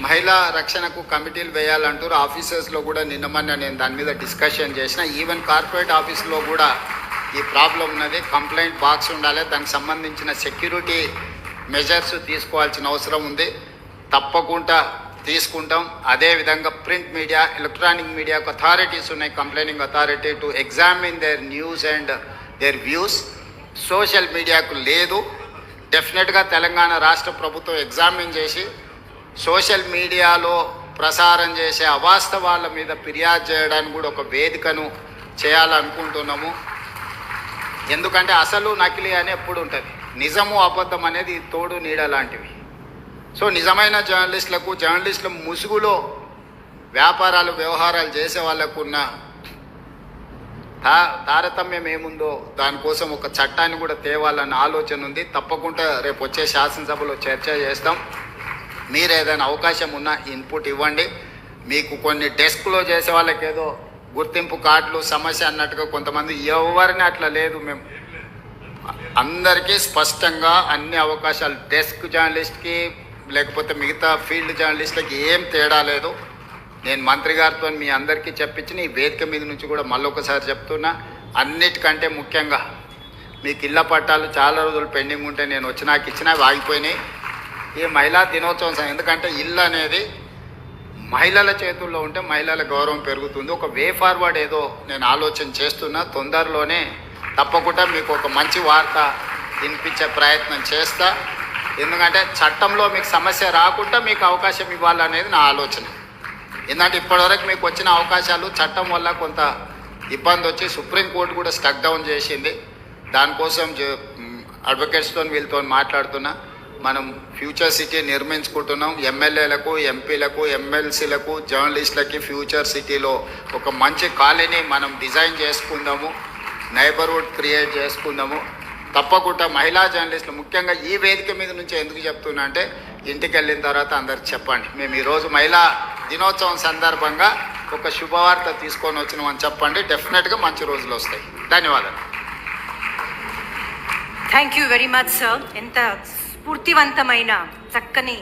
మహిళా రక్షణకు కమిటీలు వేయాలంటారు. ఆఫీసర్స్లో కూడా నిన్నమన్న నేను దాని మీద డిస్కషన్ చేసిన. ఈవెన్ కార్పొరేట్ ఆఫీసులో కూడా ఈ ప్రాబ్లం ఉన్నది. కంప్లైంట్ బాక్స్ ఉండాలి, దానికి సంబంధించిన సెక్యూరిటీ మెజర్స్ తీసుకోవాల్సిన అవసరం ఉంది. తప్పకుండా తీసుకుంటాం. అదేవిధంగా ప్రింట్ మీడియా, ఎలక్ట్రానిక్ మీడియాకు అథారిటీస్ ఉన్నాయి, complaining authority to examine their news and their views. Social మీడియాకు లేదు. డెఫినెట్గా తెలంగాణ రాష్ట్ర ప్రభుత్వం ఎగ్జామిన్ చేసి సోషల్ మీడియాలో ప్రసారం చేసే అవాస్తవాల మీద ఫిర్యాదు చేయడానికి కూడా ఒక వేదికను చేయాలనుకుంటున్నాము. ఎందుకంటే అసలు నకిలీ అని ఎప్పుడు ఉంటుంది, నిజము అబద్ధం అనేది తోడు నీడ లాంటివి. సో నిజమైన జర్నలిస్టుల ముసుగులో వ్యాపారాలు వ్యవహారాలు చేసే వాళ్ళకు ఉన్న తారతమ్యం ఏముందో దానికోసం ఒక చట్టాన్ని కూడా తేవాలన్న ఆలోచన ఉంది. తప్పకుండా రేపు వచ్చే శాసనసభలో చర్చ చేస్తాం. మీరు ఏదైనా అవకాశం ఉన్నా ఇన్పుట్ ఇవ్వండి. మీకు కొన్ని డెస్క్లో చేసే వాళ్ళకి ఏదో గుర్తింపు కార్డులు సమస్య అన్నట్టుగా కొంతమంది, ఎవరిని అట్లా లేదు. మేము అందరికీ స్పష్టంగా అన్ని అవకాశాలు, డెస్క్ జర్నలిస్ట్కి లేకపోతే మిగతా ఫీల్డ్ జర్నలిస్ట్లకి ఏం తేడా లేదు. నేను మంత్రి గారితో మీ అందరికీ చెప్పించిన ఈ వేదిక మీద నుంచి కూడా మళ్ళొకసారి చెప్తున్నా. అన్నిటికంటే ముఖ్యంగా మీకు ఇళ్ల పట్టాలు చాలా రోజులు పెండింగ్ ఉంటే నేను నాకు ఇచ్చినా ఆగిపోయినాయి. ఈ మహిళా దినోత్సవం, ఎందుకంటే ఇల్లు అనేది మహిళల చేతుల్లో ఉంటే మహిళల గౌరవం పెరుగుతుంది. ఒక వే ఫార్వర్డ్ ఏదో నేను ఆలోచన చేస్తున్నా. తొందరలోనే తప్పకుండా మీకు ఒక మంచి వార్త వినిపించే ప్రయత్నం చేస్తా. ఎందుకంటే చట్టంలో మీకు సమస్య రాకుండా మీకు అవకాశం ఇవ్వాలనేది నా ఆలోచన. ఎందుకంటే ఇప్పటివరకు మీకు వచ్చిన అవకాశాలు చట్టం వల్ల కొంత ఇబ్బంది వచ్చి సుప్రీంకోర్టు కూడా స్టక్ డౌన్ చేసింది. దానికోసం అడ్వకేట్స్తో వీళ్ళతో మాట్లాడుతున్నా. మనం ఫ్యూచర్ సిటీ నిర్మించుకుంటున్నాం. ఎమ్మెల్యేలకు, ఎంపీలకు, ఎమ్మెల్సీలకు, జర్నలిస్టులకి ఫ్యూచర్ సిటీలో ఒక మంచి కాలనీ మనం డిజైన్ చేసుకుందాము, నైబర్హుడ్ క్రియేట్ చేసుకుందాము. తప్పకుండా మహిళా జర్నలిస్టులు ముఖ్యంగా ఈ వేదిక మీద నుంచి ఎందుకు చెప్తున్నా అంటే, ఇంటికి వెళ్ళిన తర్వాత అందరికి చెప్పండి, మేము ఈరోజు మహిళా దినోత్సవం సందర్భంగా ఒక శుభవార్త తీసుకొని వచ్చినామని చెప్పండి. డెఫినెట్గా మంచి రోజులు వస్తాయి. ధన్యవాదాలు. Thank you very much sir. ఎంత స్ఫూర్తివంతమైన చక్కని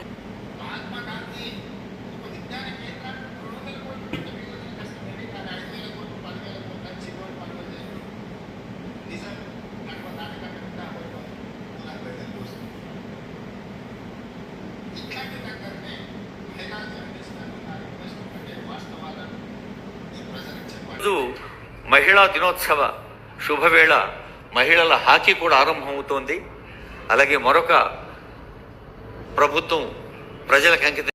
మహిళా దినోత్సవ శుభవేళ మహిళల హాకీ కూడా ఆరంభమవుతోంది. అలాగే మరొక ప్రభుత్వం ప్రజలకు అంకితం